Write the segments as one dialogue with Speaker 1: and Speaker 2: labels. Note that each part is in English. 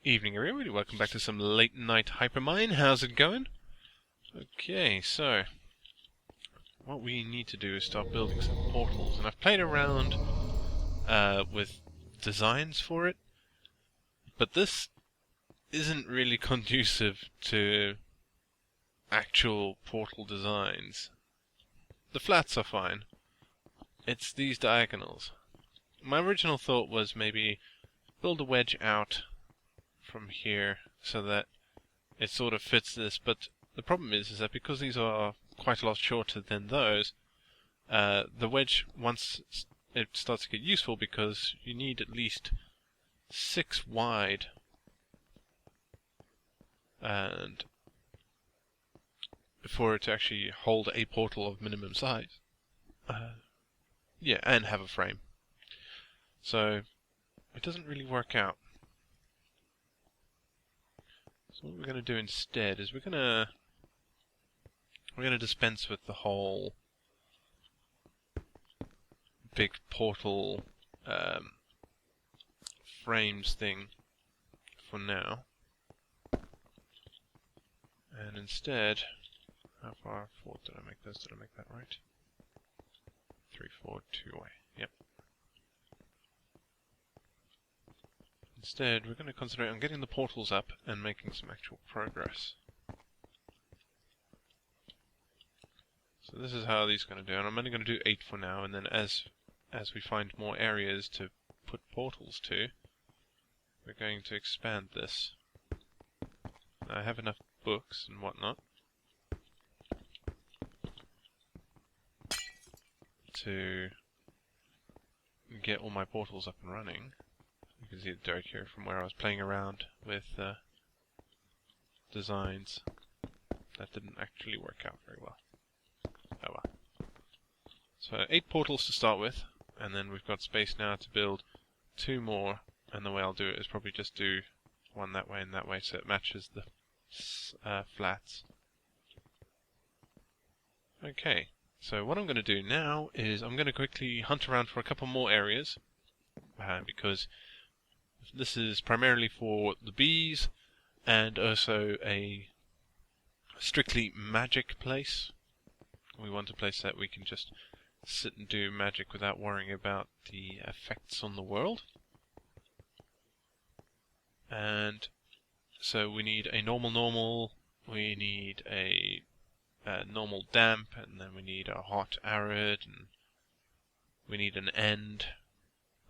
Speaker 1: Evening everybody, welcome back to some late night Hypermine. How's it going? Okay, so what we need to do is start building some portals, and I've played around with designs for it, but this isn't really conducive to actual portal designs. The flats are fine. It's these diagonals. My original thought was maybe build a wedge out from here so that it sort of fits this, but the problem is that because these are quite a lot shorter than those, the wedge, once it starts to get useful, because you need at least 6 wide and for it to actually hold a portal of minimum size. Yeah, and have a frame. So it doesn't really work out. So what we're going to do instead is we're going to dispense with the whole big portal frames thing for now, and instead, how far forward did I make this? Did I make that right? 3, 4, 2 away. Yep. Instead, we're going to concentrate on getting the portals up and making some actual progress. So this is how these are going to do, and I'm only going to do 8 for now, and then as we find more areas to put portals to, we're going to expand this. Now, I have enough books and whatnot to get all my portals up and running. You can see the dirt here from where I was playing around with designs. That didn't actually work out very well. Oh well. So 8 portals to start with, and then we've got space now to build 2 more, and the way I'll do it is probably just do one that way and that way so it matches the flats. Okay, so what I'm going to do now is I'm going to quickly hunt around for a couple more areas, because this is primarily for the bees and also a strictly magic place. We want a place that we can just sit and do magic without worrying about the effects on the world. And so we need a normal, we need a normal damp, and then we need a hot arid, and we need an end,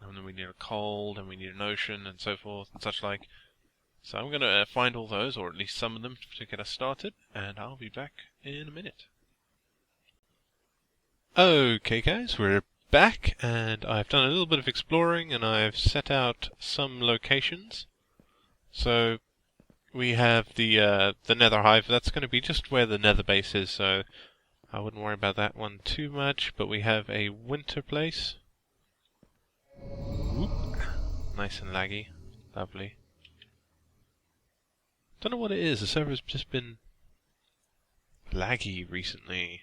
Speaker 1: and then we need a cold, and we need an ocean, and so forth and such like. So I'm going to find all those, or at least some of them, to get us started, and I'll be back in a minute. Okay guys, we're back, and I've done a little bit of exploring, and I've set out some locations. So we have the nether hive. That's going to be just where the nether base is, so I wouldn't worry about that one too much. But we have a winter place. Whoop. Nice and laggy. Lovely. Don't know what it is. The server's just been laggy recently.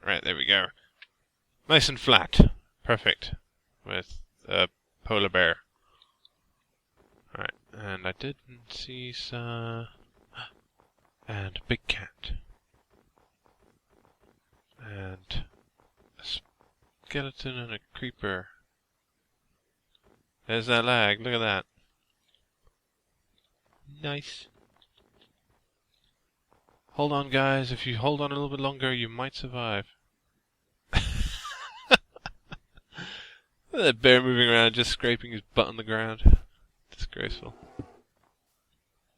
Speaker 1: Right, there we go. Nice and flat. Perfect. With a polar bear. Alright, and I didn't see some... and a big cat. And a skeleton and a creeper. There's that lag, look at that. Nice. Hold on guys, if you hold on a little bit longer you might survive. That bear moving around just scraping his butt on the ground. Disgraceful.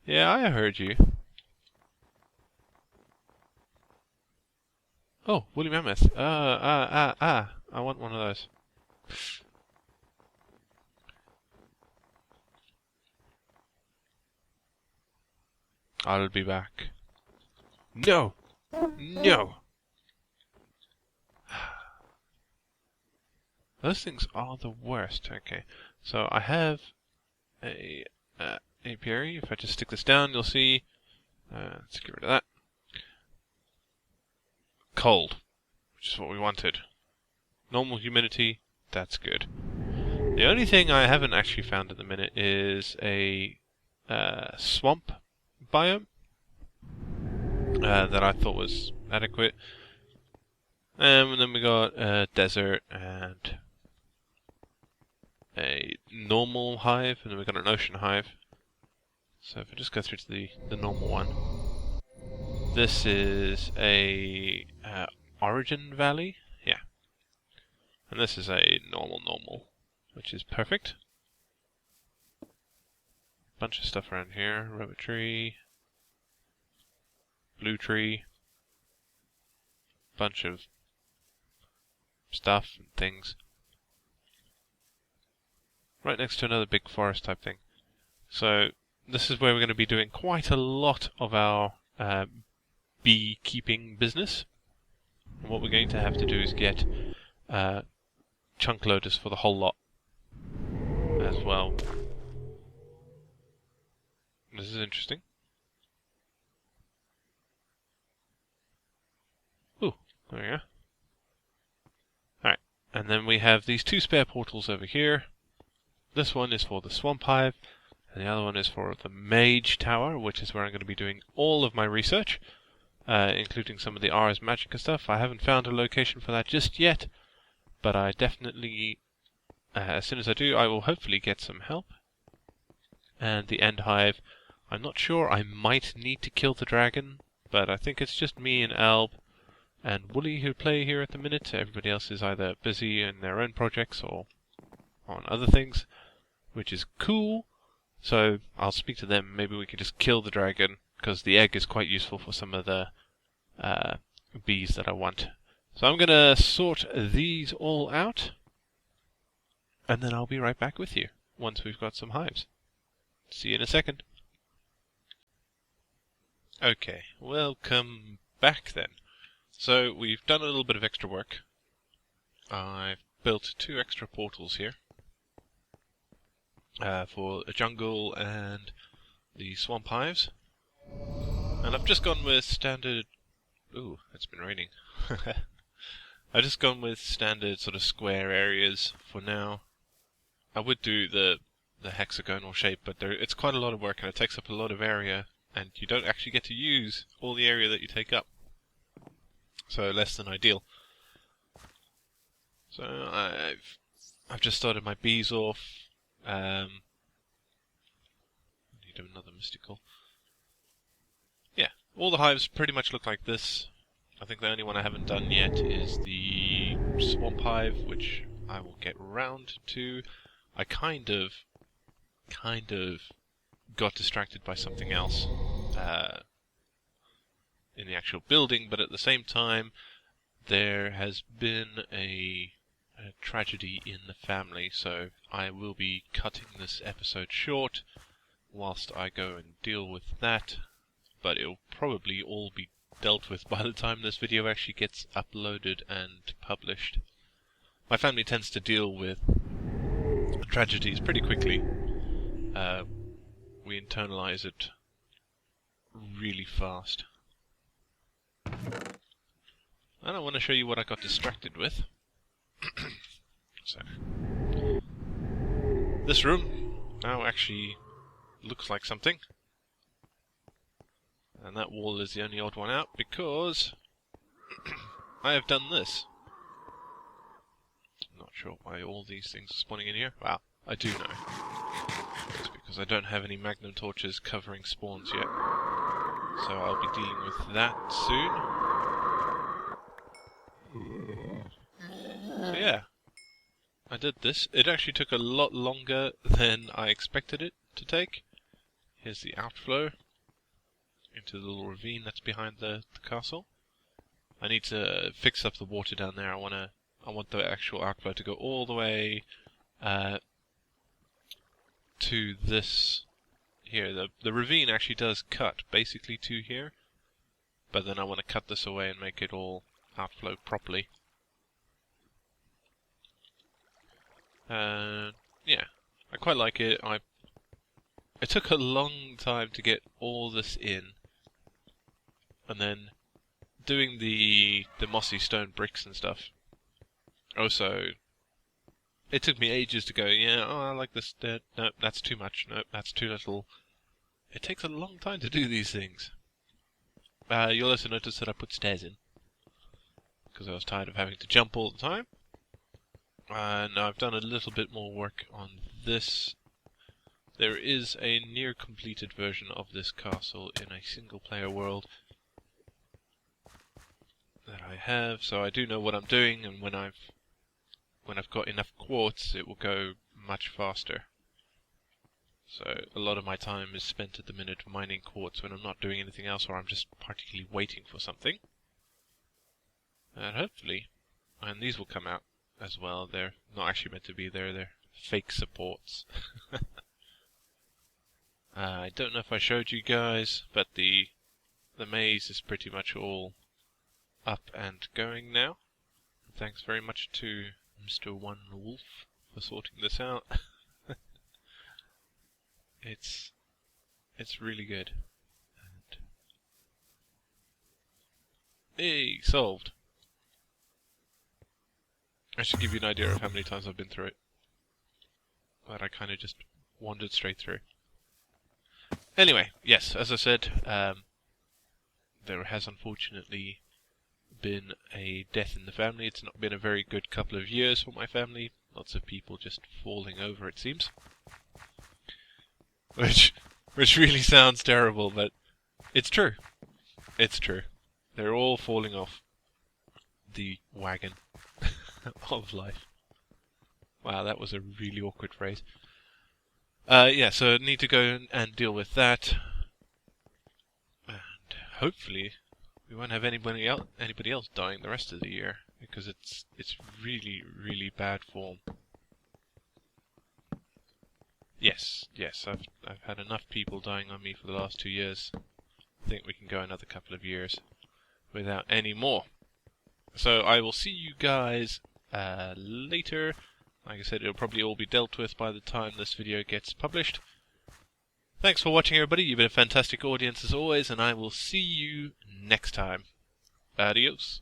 Speaker 1: Yeah, I heard you. Oh, woolly mammoth. I want one of those. I'll be back. No! No! Those things are the worst. Okay, so I have a apiary. If I just stick this down, you'll see. Let's get rid of that. Cold, which is what we wanted. Normal humidity, that's good. The only thing I haven't actually found at the minute is a swamp biome that I thought was adequate. And then we got a desert and a normal hive, and then we got an ocean hive. So if I just go through to the normal one, this is a origin valley, yeah, and this is a normal, which is perfect. Bunch of stuff around here: rubber tree, blue tree, bunch of stuff and things. Right next to another big forest type thing. So this is where we're going to be doing quite a lot of our beekeeping business. And what we're going to have to do is get chunk loaders for the whole lot as well. This is interesting. Ooh, there we go. Alright, and then we have these two spare portals over here. This one is for the swamp hive, and the other one is for the mage tower, which is where I'm going to be doing all of my research, including some of the Ars Magica stuff. I haven't found a location for that just yet, but I definitely, as soon as I do, I will hopefully get some help. And the end hive, I'm not sure, I might need to kill the dragon, but I think it's just me and Alb and Wooly who play here at the minute. Everybody else is either busy in their own projects or on other things, which is cool. So I'll speak to them. Maybe we could just kill the dragon, because the egg is quite useful for some of the bees that I want. So I'm going to sort these all out, and then I'll be right back with you once we've got some hives. See you in a second. Okay, welcome back then. So we've done a little bit of extra work. I've built 2 extra portals here for a jungle and the swamp hives. And I've just gone with standard... Ooh, it's been raining. I've just gone with standard sort of square areas for now. I would do the hexagonal shape, but it's quite a lot of work and it takes up a lot of area, and you don't actually get to use all the area that you take up. So less than ideal. So I've just started my bees off. Need another mystical. Yeah, all the hives pretty much look like this. I think the only one I haven't done yet is the swamp hive, which I will get round to. I kind of got distracted by something else in the actual building, but at the same time there has been a tragedy in the family, so I will be cutting this episode short whilst I go and deal with that, but it'll probably all be dealt with by the time this video actually gets uploaded and published. My family tends to deal with tragedies pretty quickly. We internalize it really fast. And I want to show you what I got distracted with. So, this room now actually looks like something. And that wall is the only odd one out because I have done this. I'm not sure why all these things are spawning in here. Well, I do know. It's because I don't have any magnum torches covering spawns yet. So I'll be dealing with that soon. So yeah, I did this. It actually took a lot longer than I expected it to take. Here's the outflow into the little ravine that's behind the castle. I need to fix up the water down there. I want the actual outflow to go all the way to this here. The ravine actually does cut basically to here, but then I want to cut this away and make it all outflow properly. Yeah, I quite like it. It took a long time to get all this in, and then doing the mossy stone bricks and stuff. Also, it took me ages to go, yeah, oh, I like this, nope, that's too much, nope, that's too little. It takes a long time to do these things. You'll also notice that I put stairs in, because I was tired of having to jump all the time. And I've done a little bit more work on this. There is a near completed version of this castle in a single player world that I have, so I do know what I'm doing, and when I've got enough quartz it will go much faster. So a lot of my time is spent at the minute mining quartz when I'm not doing anything else, or I'm just particularly waiting for something. And hopefully, and these will come out as well, they're not actually meant to be there, they're fake supports. I don't know if I showed you guys, but the maze is pretty much all up and going now. Thanks very much to Mr. One Wolf for sorting this out. It's really good. And hey, solved. I should give you an idea of how many times I've been through it. But I kind of just wandered straight through. Anyway, yes, as I said, there has unfortunately been a death in the family. It's not been a very good couple of years for my family. Lots of people just falling over, it seems. Which really sounds terrible, but it's true. It's true. They're all falling off the wagon of life. Wow, that was a really awkward phrase. Yeah, so I need to go and deal with that. And hopefully we won't have anybody else dying the rest of the year, because it's really, really bad form. Yes, I've had enough people dying on me for the last 2 years. I think we can go another couple of years without any more. So I will see you guys later. Like I said, it'll probably all be dealt with by the time this video gets published. Thanks for watching, everybody. You've been a fantastic audience as always, and I will see you next time. Adios.